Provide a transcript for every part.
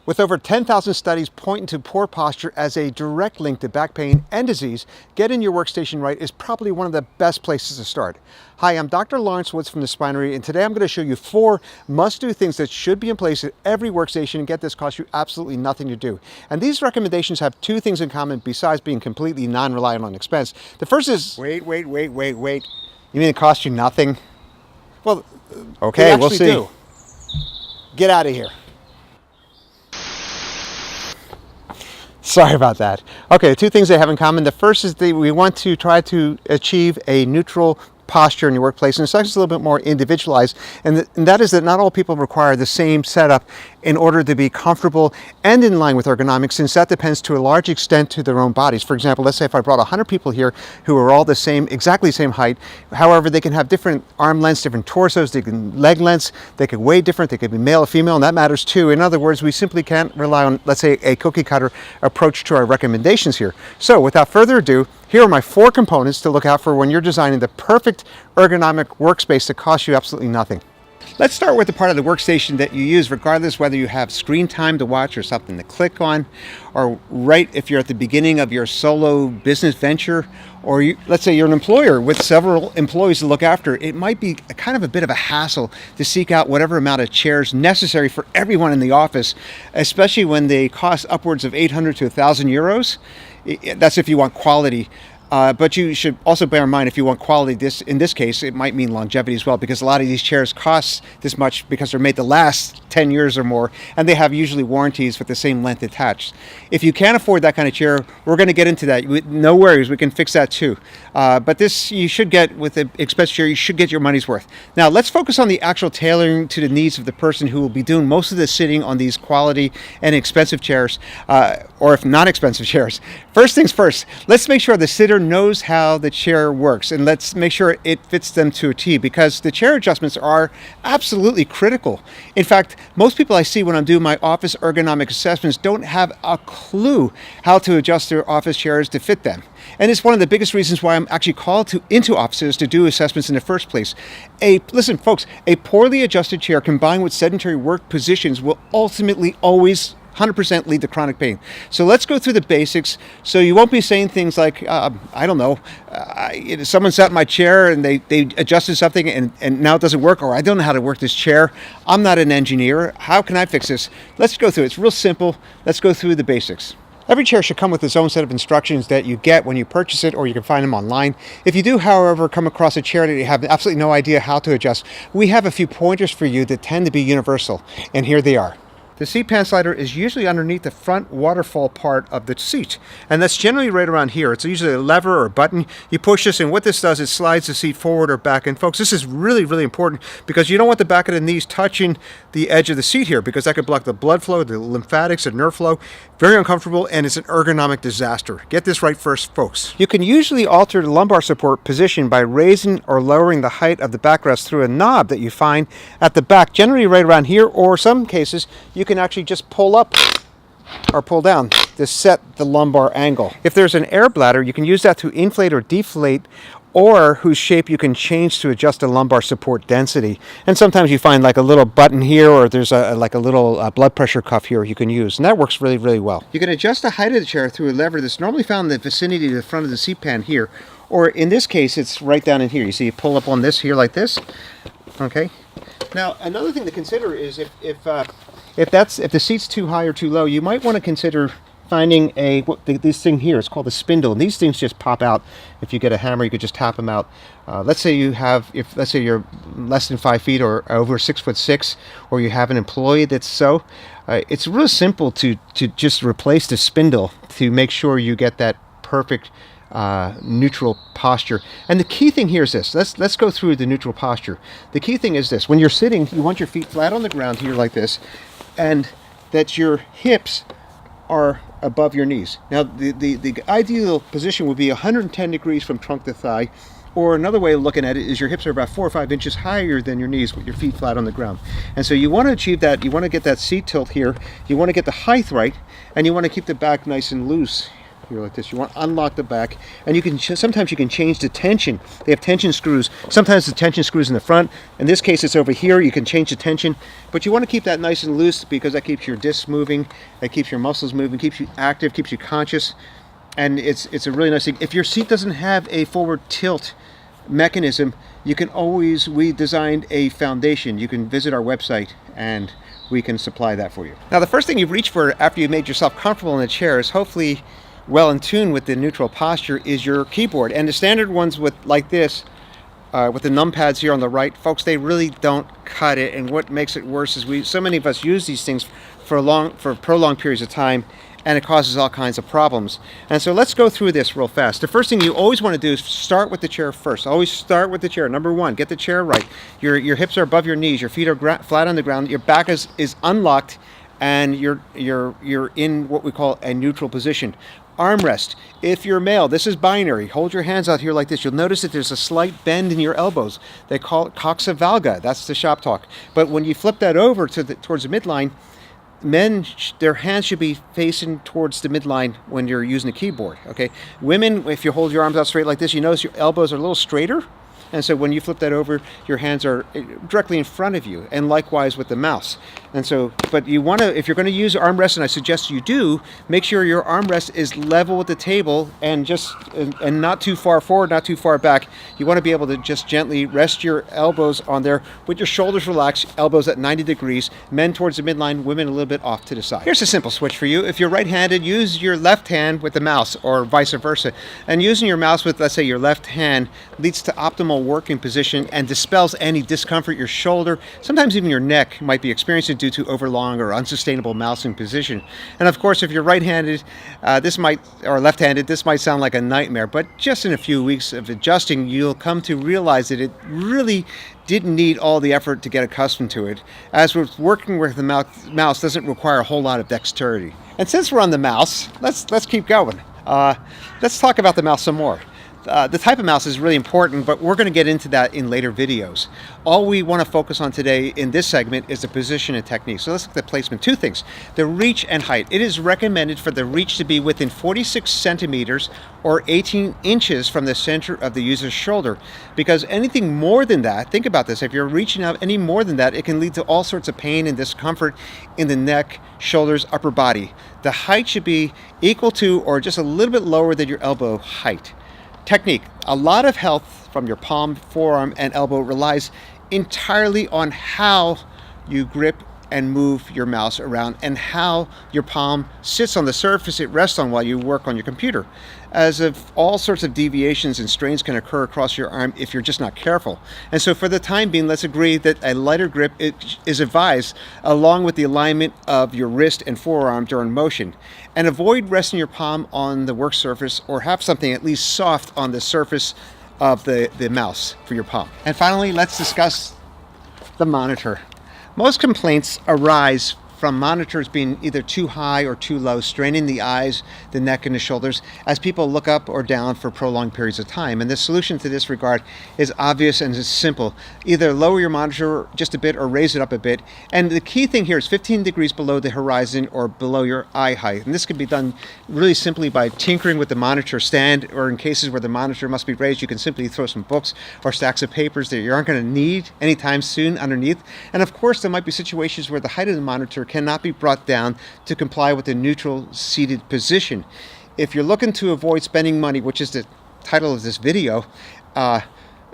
With over 10,000 studies pointing to poor posture as a direct link to back pain and disease, getting your workstation right is probably one of the best places to start. Hi, I'm Dr. Lawrence Woods from the Spinery, and today I'm going to show you 4 must-do things that should be in place at every workstation and get this cost you absolutely nothing to do. And these recommendations have 2 things in common besides being completely non-reliant on expense. The first is... Wait. You mean it costs you nothing? Well, okay, we'll see. Do. Get out of here. Sorry about that. Okay, 2 things they have in common. The first is that we want to try to achieve a neutral posture in your workplace, and the second is a little bit more individualized, and that is that not all people require the same setup in order to be comfortable and in line with ergonomics, since that depends to a large extent to their own bodies. For example, let's say if I brought 100 people here who are all the same, exactly same height, however, they can have different arm lengths, different torsos, they can leg lengths, they could weigh different, they could be male or female, and that matters too. In other words, we simply can't rely on, let's say, a cookie cutter approach to our recommendations here. So without further ado, here are my 4 components to look out for when you're designing the perfect ergonomic workspace that costs you absolutely nothing. Let's start with the part of the workstation that you use, regardless whether you have screen time to watch or something to click on, or right if you're at the beginning of your solo business venture, or let's say you're an employer with several employees to look after. It might be kind of a bit of a hassle to seek out whatever amount of chairs necessary for everyone in the office, especially when they cost upwards of 800 to 1,000 euros. That's if you want quality. But you should also bear in mind, if you want quality, in this case, it might mean longevity as well, because a lot of these chairs cost this much because they're made to last 10 years or more, and they have usually warranties with the same length attached. If you can't afford that kind of chair, we're going to get into that. No worries, we can fix that too. But this, you should get, with the expensive chair, you should get your money's worth. Now, let's focus on the actual tailoring to the needs of the person who will be doing most of the sitting on these quality and expensive chairs, or if not expensive chairs. First things first, let's make sure the sitter knows how the chair works, and let's make sure it fits them to a T, because the chair adjustments are absolutely critical. In fact, most people I see when I'm doing my office ergonomic assessments don't have a clue how to adjust their office chairs to fit them. And it's one of the biggest reasons why I'm actually called into offices to do assessments in the first place. Listen, folks, a poorly adjusted chair combined with sedentary work positions will ultimately always 100% lead to chronic pain. So let's go through the basics, so you won't be saying things like, I don't know, someone sat in my chair and they adjusted something and now it doesn't work, or I don't know how to work this chair. I'm not an engineer. How can I fix this? Let's go through it. It's real simple. Let's go through the basics. Every chair should come with its own set of instructions that you get when you purchase it, or you can find them online. If you do, however, come across a chair that you have absolutely no idea how to adjust, we have a few pointers for you that tend to be universal, and here they are. The seat pan slider is usually underneath the front waterfall part of the seat, and that's generally right around here. It's usually a lever or a button. You push this, and what this does is slides the seat forward or back. And folks, this is really, really important, because you don't want the back of the knees touching the edge of the seat here, because that could block the blood flow, the lymphatics, and nerve flow. Very uncomfortable, and it's an ergonomic disaster. Get this right first, folks. You can usually alter the lumbar support position by raising or lowering the height of the backrest through a knob that you find at the back, generally right around here, or some cases you can actually just pull up or pull down to set the lumbar angle. If there's an air bladder, you can use that to inflate or deflate, or whose shape you can change to adjust the lumbar support density. And sometimes you find like a little button here, or there's like a little blood pressure cuff here you can use, and that works really, really well. You can adjust the height of the chair through a lever that's normally found in the vicinity of the front of the seat pan here, or in this case it's right down in here. You see, you pull up on this here like this. Okay. Now another thing to consider is if the seat's too high or too low, you might want to consider finding this thing here. It's called a spindle, and these things just pop out. If you get a hammer, you could just tap them out. Let's say let's say you're less than 5 feet or over 6'6", or you have an employee that's so. It's real simple to just replace the spindle to make sure you get that perfect neutral posture. And the key thing here is this. Let's go through the neutral posture. The key thing is this: when you're sitting, you want your feet flat on the ground here like this, and that your hips are above your knees. Now the ideal position would be 110 degrees from trunk to thigh, or another way of looking at it is your hips are about 4 or 5 inches higher than your knees with your feet flat on the ground. And so you want to achieve that. You want to get that seat tilt here, you want to get the height right, and you want to keep the back nice and loose here like this. You want to unlock the back, and you can sometimes you can change the tension. They have tension screws. Sometimes the tension screws in the front. In this case, it's over here. You can change the tension, but you want to keep that nice and loose because that keeps your discs moving, that keeps your muscles moving, keeps you active, keeps you conscious, and it's a really nice thing. If your seat doesn't have a forward tilt mechanism, you can always, we designed a foundation. You can visit our website and we can supply that for you. Now, the first thing you reach for after you've made yourself comfortable in the chair is hopefully well in tune with the neutral posture is your keyboard. And the standard ones with like this, with the numpads here on the right, folks, they really don't cut it. And what makes it worse is so many of us use these things for prolonged periods of time, and it causes all kinds of problems. And so let's go through this real fast. The first thing you always want to do is start with the chair first. Always start with the chair. Number one, get the chair right. Your hips are above your knees. Your feet are flat on the ground. Your back is unlocked, and you're in what we call a neutral position. Armrest. If you're male, this is binary. Hold your hands out here like this. You'll notice that there's a slight bend in your elbows. They call it coxa valga. That's the shop talk. But when you flip that over towards the midline, men, their hands should be facing towards the midline when you're using a keyboard, okay? Women, if you hold your arms out straight like this, you notice your elbows are a little straighter. And so when you flip that over, your hands are directly in front of you, and likewise with the mouse. And so, but you want to, if you're going to use armrest, and I suggest you do, make sure your armrest is level with the table and not too far forward, not too far back. You want to be able to just gently rest your elbows on there with your shoulders relaxed, elbows at 90 degrees, men towards the midline, women a little bit off to the side. Here's a simple switch for you. If you're right-handed, use your left hand with the mouse, or vice versa. And using your mouse with, let's say, your left hand leads to optimal working position and dispels any discomfort your shoulder, sometimes even your neck might be experiencing due to overlong or unsustainable mousing position. And of course, if you're right-handed, or left-handed, this might sound like a nightmare, but just in a few weeks of adjusting, you'll come to realize that it really didn't need all the effort to get accustomed to it, as with working with the mouse doesn't require a whole lot of dexterity. And since we're on the mouse, let's keep going. Let's talk about the mouse some more. The type of mouse is really important, but we're going to get into that in later videos. All we want to focus on today in this segment is the position and technique. So let's look at the placement. Two things: the reach and height. It is recommended for the reach to be within 46 centimeters or 18 inches from the center of the user's shoulder, because anything more than that, think about this, if you're reaching out any more than that, it can lead to all sorts of pain and discomfort in the neck, shoulders, upper body. The height should be equal to or just a little bit lower than your elbow height. Technique. A lot of health from your palm, forearm, and elbow relies entirely on how you grip and move your mouse around and how your palm sits on the surface it rests on while you work on your computer, as if all sorts of deviations and strains can occur across your arm if you're just not careful. And so for the time being, let's agree that a lighter grip is advised, along with the alignment of your wrist and forearm during motion. And avoid resting your palm on the work surface, or have something at least soft on the surface of the mouse for your palm. And finally, let's discuss the monitor. Most complaints arise from monitors being either too high or too low, straining the eyes, the neck, and the shoulders as people look up or down for prolonged periods of time. And the solution to this regard is obvious and is simple. Either lower your monitor just a bit or raise it up a bit. And the key thing here is 15 degrees below the horizon or below your eye height. And this can be done really simply by tinkering with the monitor stand, or in cases where the monitor must be raised, you can simply throw some books or stacks of papers that you aren't going to need anytime soon underneath. And of course, there might be situations where the height of the monitor cannot be brought down to comply with the neutral seated position. If you're looking to avoid spending money, which is the title of this video,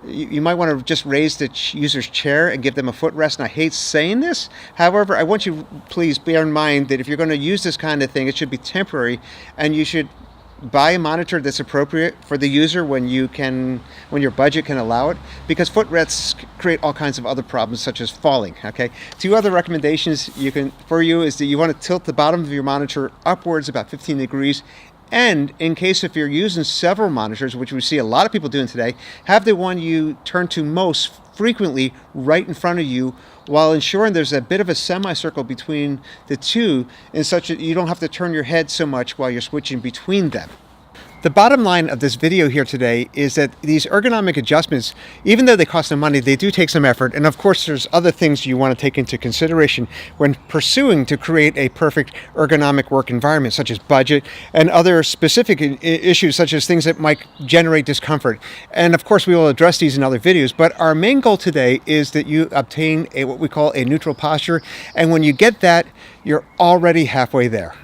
you might want to just raise the user's chair and give them a footrest. And I hate saying this. However, I want you, please bear in mind that if you're going to use this kind of thing, it should be temporary, and you should buy a monitor that's appropriate for the user when your budget can allow it, because footrests create all kinds of other problems such as falling. Okay. Two other recommendations for you is that you want to tilt the bottom of your monitor upwards about 15 degrees. And in case if you're using several monitors, which we see a lot of people doing today, have the one you turn to most frequently right in front of you, while ensuring there's a bit of a semicircle between the two, in such that you don't have to turn your head so much while you're switching between them. The bottom line of this video here today is that these ergonomic adjustments, even though they cost some money, they do take some effort. And of course, there's other things you want to take into consideration when pursuing to create a perfect ergonomic work environment, such as budget and other specific issues, such as things that might generate discomfort. And of course, we will address these in other videos. But our main goal today is that you obtain what we call a neutral posture. And when you get that, you're already halfway there.